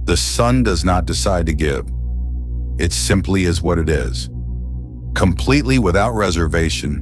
The sun does not decide to give. It simply is what it is. Completely without reservation,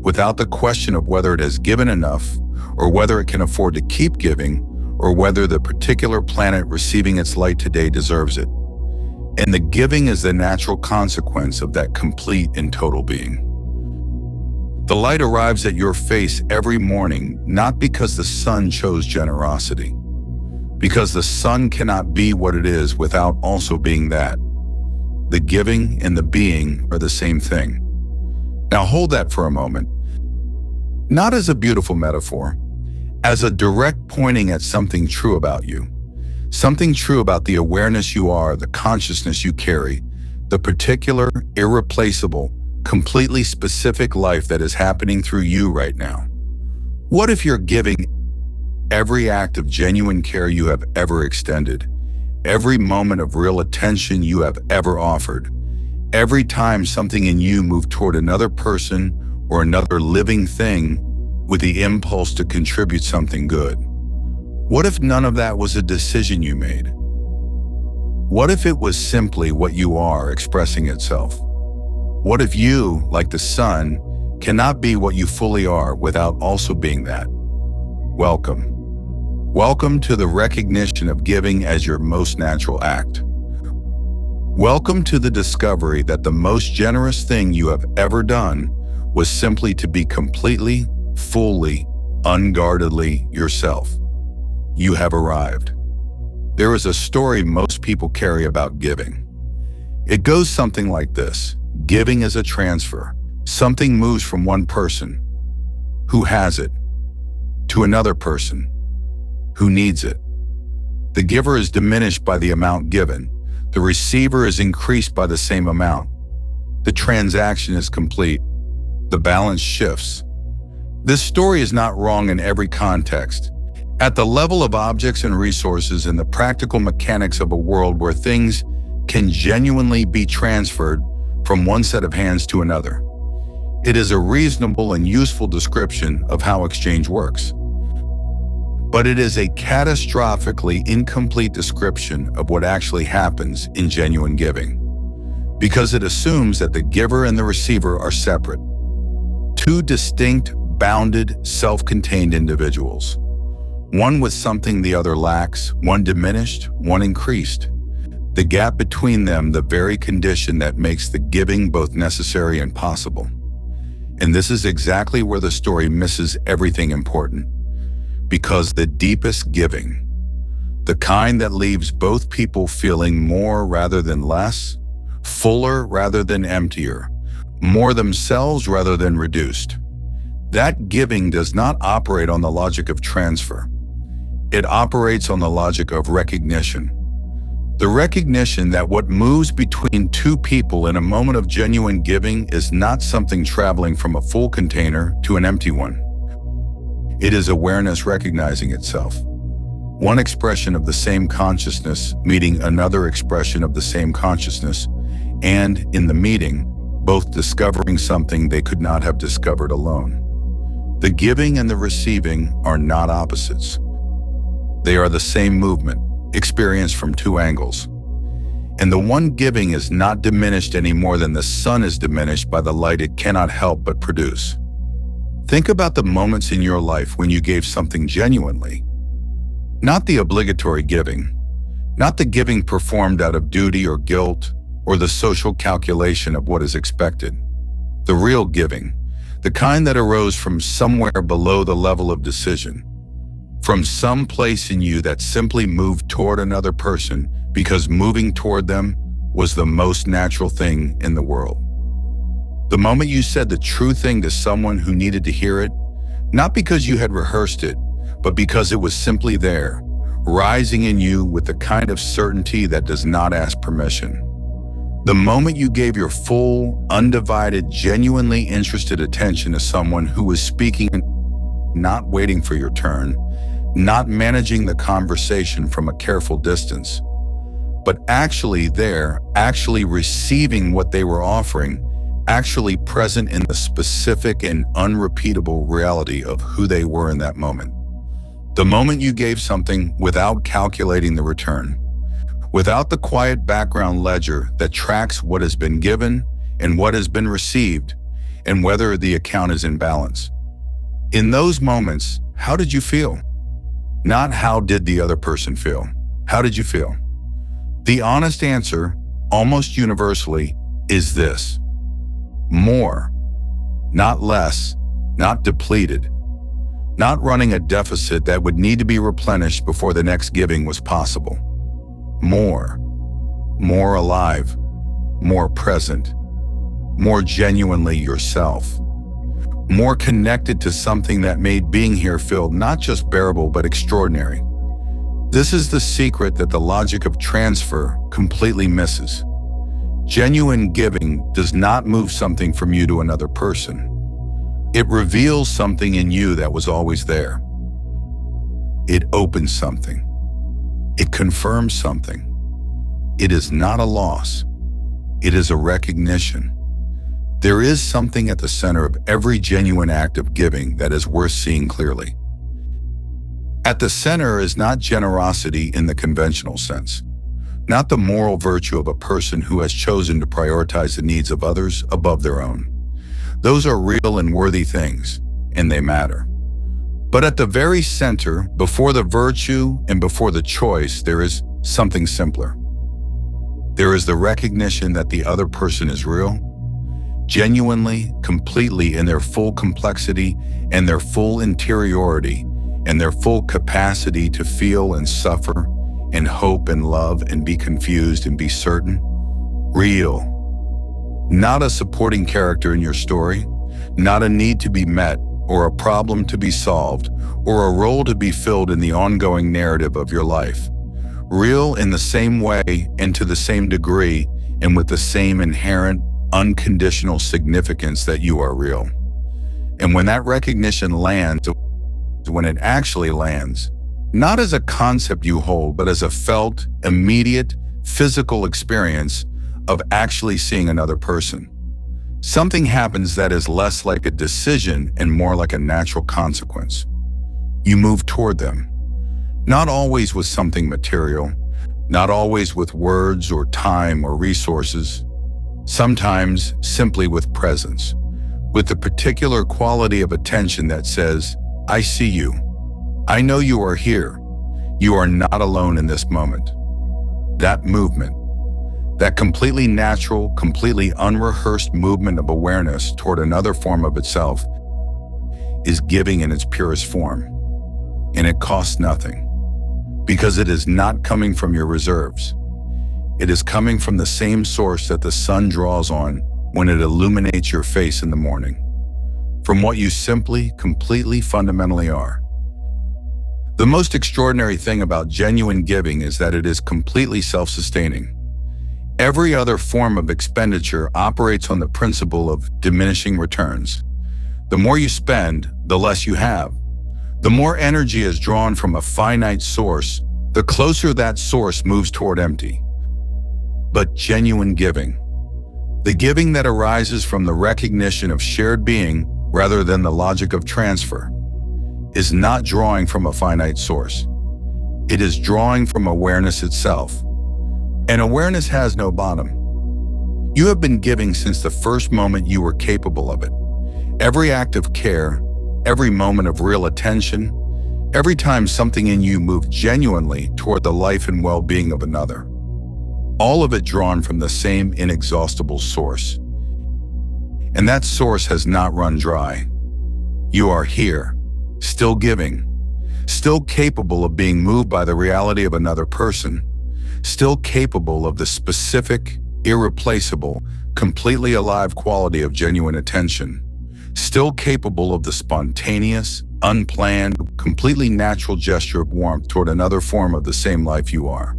without the question of whether it has given enough, or whether it can afford to keep giving, or whether the particular planet receiving its light today deserves it. And the giving is the natural consequence of that complete and total being. The light arrives at your face every morning, not because the sun chose generosity, because the sun cannot be what it is without also being that. The giving and the being are the same thing. Now hold that for a moment. Not as a beautiful metaphor, as a direct pointing at something true about you. Something true about the awareness you are, the consciousness you carry, the particular, irreplaceable, completely specific life that is happening through you right now. What if you're giving every act of genuine care you have ever extended, every moment of real attention you have ever offered, every time something in you moved toward another person or another living thing with the impulse to contribute something good? What if none of that was a decision you made? What if it was simply what you are expressing itself? What if you, like the sun, cannot be what you fully are without also being that? Welcome. Welcome to the recognition of giving as your most natural act. Welcome to the discovery that the most generous thing you have ever done was simply to be completely, fully, unguardedly yourself. You have arrived. There is a story most people carry about giving. It goes something like this. Giving is a transfer. Something moves from one person, who has it, to another person, who needs it. The giver is diminished by the amount given. The receiver is increased by the same amount. The transaction is complete. The balance shifts. This story is not wrong in every context. At the level of objects and resources and the practical mechanics of a world where things can genuinely be transferred from one set of hands to another, it is a reasonable and useful description of how exchange works. But it is a catastrophically incomplete description of what actually happens in genuine giving, because it assumes that the giver and the receiver are separate, two distinct, bounded, self-contained individuals. One with something the other lacks, one diminished, one increased. The gap between them, the very condition that makes the giving both necessary and possible. And this is exactly where the story misses everything important. Because the deepest giving, the kind that leaves both people feeling more rather than less, fuller rather than emptier, more themselves rather than reduced, that giving does not operate on the logic of transfer. It operates on the logic of recognition. The recognition that what moves between two people in a moment of genuine giving is not something traveling from a full container to an empty one. It is awareness recognizing itself. One expression of the same consciousness meeting another expression of the same consciousness, and in the meeting, both discovering something they could not have discovered alone. The giving and the receiving are not opposites. They are the same movement, experienced from two angles. And the one giving is not diminished any more than the sun is diminished by the light it cannot help but produce. Think about the moments in your life when you gave something genuinely. Not the obligatory giving, not the giving performed out of duty or guilt, or the social calculation of what is expected. The real giving, the kind that arose from somewhere below the level of decision, from some place in you that simply moved toward another person because moving toward them was the most natural thing in the world. The moment you said the true thing to someone who needed to hear it, not because you had rehearsed it, but because it was simply there, rising in you with the kind of certainty that does not ask permission. The moment you gave your full, undivided, genuinely interested attention to someone who was speaking, not waiting for your turn, not managing the conversation from a careful distance, but actually there, actually receiving what they were offering, actually present in the specific and unrepeatable reality of who they were in that moment. The moment you gave something without calculating the return, without the quiet background ledger that tracks what has been given and what has been received, and whether the account is in balance. In those moments, how did you feel? Not how did the other person feel. How did you feel? The honest answer, almost universally, is this: more, not less, not depleted, not running a deficit that would need to be replenished before the next giving was possible. More alive, more present, more genuinely yourself, more connected to something that made being here feel not just bearable but extraordinary. This is the secret that the logic of transfer completely misses. Genuine giving does not move something from you to another person. It reveals something in you that was always there. It opens something. It confirms something. It is not a loss. It is a recognition. There is something at the center of every genuine act of giving that is worth seeing clearly. At the center is not generosity in the conventional sense, not the moral virtue of a person who has chosen to prioritize the needs of others above their own. Those are real and worthy things, and they matter. But at the very center, before the virtue and before the choice, there is something simpler. There is the recognition that the other person is real, genuinely, completely in their full complexity and their full interiority and their full capacity to feel and suffer and hope and love and be confused and be certain. Real. Not a supporting character in your story, not a need to be met or a problem to be solved or a role to be filled in the ongoing narrative of your life. Real in the same way and to the same degree and with the same inherent, unconditional significance that you are real. And when that recognition lands, when it actually lands, not as a concept you hold, but as a felt, immediate, physical experience of actually seeing another person, something happens that is less like a decision and more like a natural consequence. You move toward them, not always with something material, not always with words or time or resources, sometimes simply with presence, with the particular quality of attention that says, I see you. I know you are here. You are not alone in this moment. That movement, that completely natural, completely unrehearsed movement of awareness toward another form of itself is giving in its purest form. And it costs nothing, because it is not coming from your reserves. It is coming from the same source that the sun draws on when it illuminates your face in the morning, from what you simply, completely, fundamentally are. The most extraordinary thing about genuine giving is that it is completely self-sustaining. Every other form of expenditure operates on the principle of diminishing returns. The more you spend, the less you have. The more energy is drawn from a finite source, the closer that source moves toward empty. But genuine giving, the giving that arises from the recognition of shared being rather than the logic of transfer, is not drawing from a finite source. It is drawing from awareness itself. And awareness has no bottom. You have been giving since the first moment you were capable of it. Every act of care, every moment of real attention, every time something in you moved genuinely toward the life and well-being of another. All of it drawn from the same inexhaustible source. And that source has not run dry. You are here, still giving, still capable of being moved by the reality of another person, still capable of the specific, irreplaceable, completely alive quality of genuine attention, still capable of the spontaneous, unplanned, completely natural gesture of warmth toward another form of the same life you are.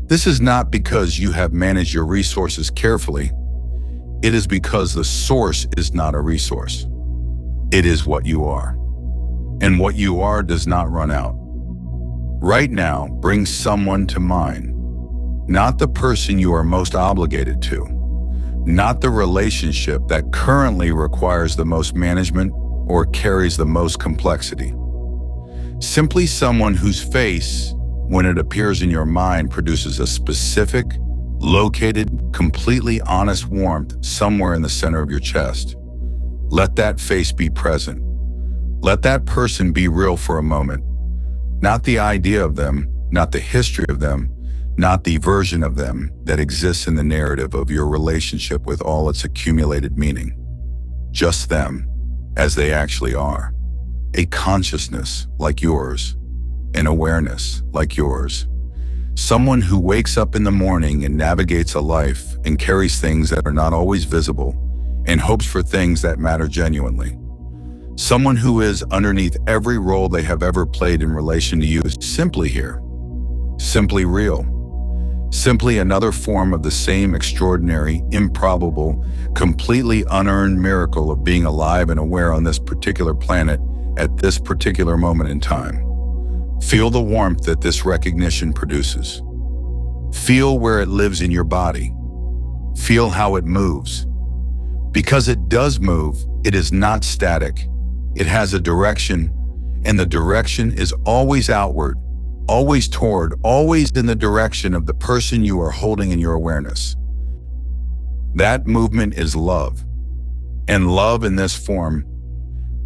This is not because you have managed your resources carefully. It is because the source is not a resource. It is what you are. And what you are does not run out. Right now, bring someone to mind. Not the person you are most obligated to. Not the relationship that currently requires the most management or carries the most complexity. Simply someone whose face, when it appears in your mind, produces a specific, located, completely honest warmth somewhere in the center of your chest. Let that face be present. Let that person be real for a moment. Not the idea of them, not the history of them, not the version of them that exists in the narrative of your relationship with all its accumulated meaning. Just them, as they actually are. A consciousness like yours, an awareness like yours. Someone who wakes up in the morning and navigates a life and carries things that are not always visible and hopes for things that matter genuinely. Someone who is, underneath every role they have ever played in relation to you, is simply here, simply real, simply another form of the same extraordinary, improbable, completely unearned miracle of being alive and aware on this particular planet at this particular moment in time. Feel the warmth that this recognition produces. Feel where it lives in your body. Feel how it moves. Because it does move, it is not static. It has a direction, and the direction is always outward, always toward, always in the direction of the person you are holding in your awareness. That movement is love. And love in this form,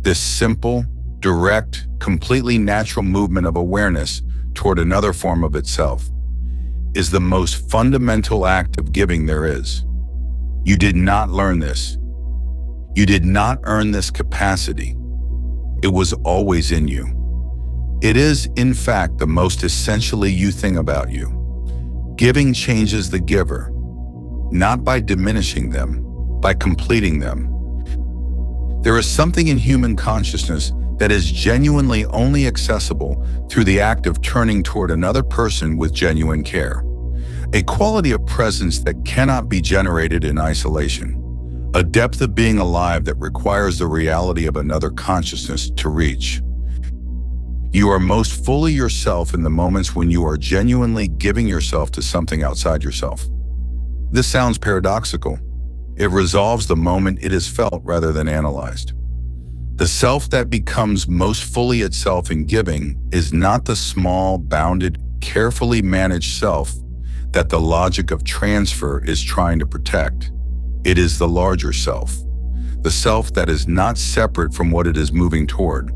this simple, direct, completely natural movement of awareness toward another form of itself, is the most fundamental act of giving there is. You did not learn this. You did not earn this capacity. It was always in you. It is, in fact, the most essentially you thing about you. Giving changes the giver, not by diminishing them, by completing them. There is something in human consciousness that is genuinely only accessible through the act of turning toward another person with genuine care. A quality of presence that cannot be generated in isolation. A depth of being alive that requires the reality of another consciousness to reach. You are most fully yourself in the moments when you are genuinely giving yourself to something outside yourself. This sounds paradoxical. It resolves the moment it is felt rather than analyzed. The self that becomes most fully itself in giving is not the small, bounded, carefully managed self that the logic of transfer is trying to protect. It is the larger self, the self that is not separate from what it is moving toward,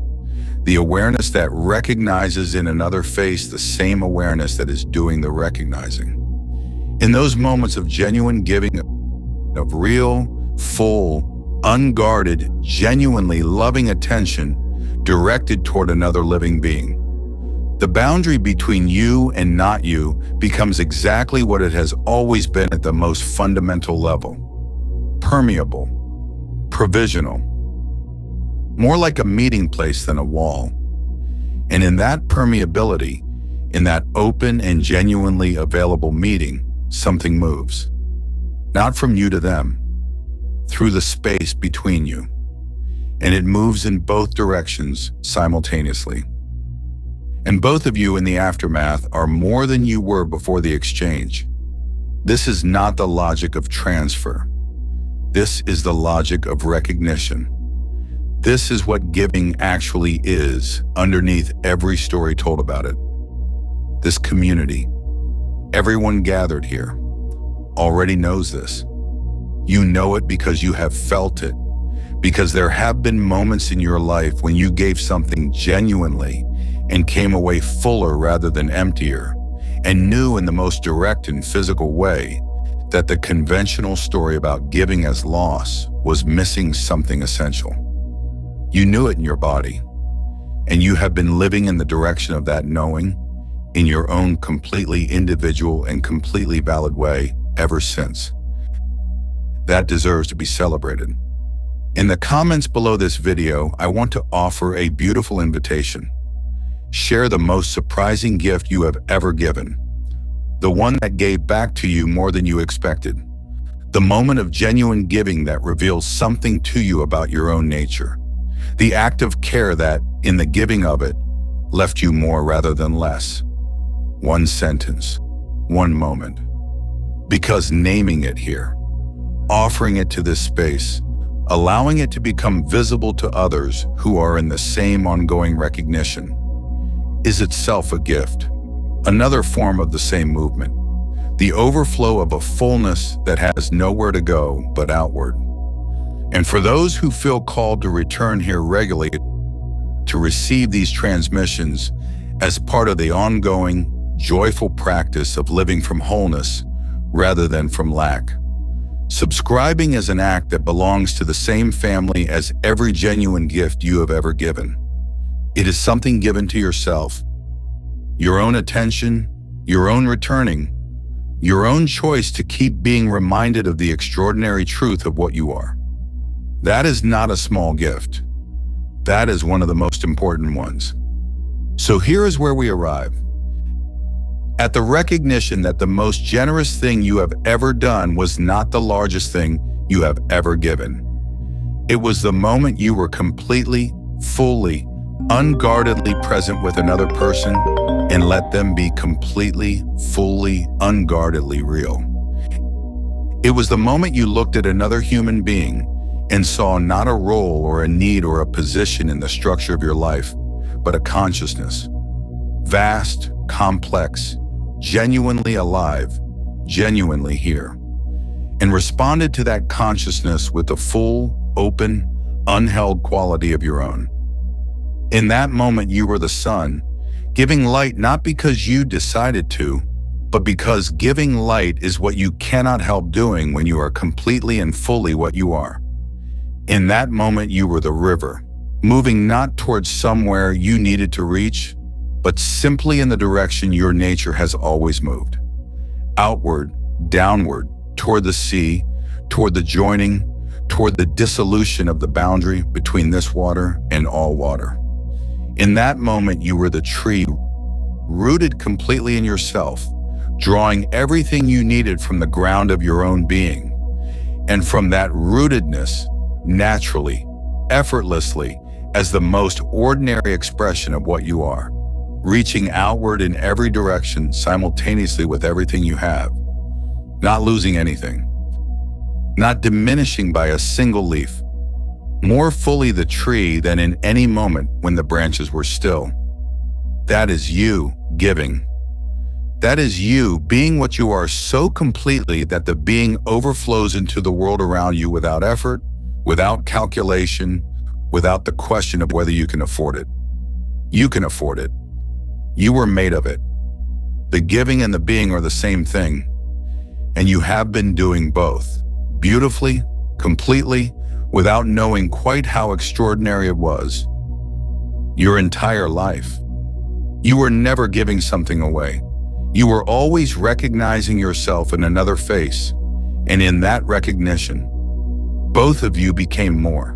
the awareness that recognizes in another face the same awareness that is doing the recognizing. In those moments of genuine giving, of real, full, unguarded, genuinely loving attention directed toward another living being, the boundary between you and not you becomes exactly what it has always been at the most fundamental level. Permeable, provisional, more like a meeting place than a wall. And in that permeability, in that open and genuinely available meeting, something moves. Not from you to them, through the space between you. And it moves in both directions simultaneously. And both of you in the aftermath are more than you were before the exchange. This is not the logic of transfer. This is the logic of recognition. This is what giving actually is underneath every story told about it. This community, everyone gathered here, already knows this. You know it because you have felt it, because there have been moments in your life when you gave something genuinely and came away fuller rather than emptier, and knew in the most direct and physical way that the conventional story about giving as loss was missing something essential. You knew it in your body, and you have been living in the direction of that knowing in your own completely individual and completely valid way ever since. That deserves to be celebrated. In the comments below this video, I want to offer a beautiful invitation. Share the most surprising gift you have ever given. The one that gave back to you more than you expected. The moment of genuine giving that reveals something to you about your own nature. The act of care that, in the giving of it, left you more rather than less. One sentence, one moment. Because naming it here, offering it to this space, allowing it to become visible to others who are in the same ongoing recognition, is itself a gift Another form of the same movement, the overflow of a fullness that has nowhere to go but outward. And for those who feel called to return here regularly to receive these transmissions as part of the ongoing, joyful practice of living from wholeness rather than from lack. Subscribing is an act that belongs to the same family as every genuine gift you have ever given. It is something given to yourself, your own attention, your own returning, your own choice to keep being reminded of the extraordinary truth of what you are. That is not a small gift. That is one of the most important ones. So here is where we arrive. At the recognition that the most generous thing you have ever done was not the largest thing you have ever given. It was the moment you were completely, fully, unguardedly present with another person and let them be completely, fully, unguardedly real. It was the moment you looked at another human being and saw not a role or a need or a position in the structure of your life, but a consciousness. Vast, complex, genuinely alive, genuinely here. And responded to that consciousness with the full, open, unheld quality of your own. In that moment, you were the sun, giving light not because you decided to, but because giving light is what you cannot help doing when you are completely and fully what you are. In that moment, you were the river, moving not towards somewhere you needed to reach, but simply in the direction your nature has always moved. Outward, downward, toward the sea, toward the joining, toward the dissolution of the boundary between this water and all water. In that moment, you were the tree, rooted completely in yourself, drawing everything you needed from the ground of your own being. And from that rootedness, naturally, effortlessly, as the most ordinary expression of what you are, reaching outward in every direction simultaneously with everything you have, not losing anything, not diminishing by a single leaf, more fully the tree than in any moment when the branches were still. That is you giving. That is you being what you are so completely that the being overflows into the world around you without effort, without calculation, without the question of whether you can afford it. You can afford it. You were made of it. The giving and the being are the same thing, and you have been doing both, beautifully, completely, without knowing quite how extraordinary it was. Your entire life. You were never giving something away. You were always recognizing yourself in another face, and in that recognition, both of you became more.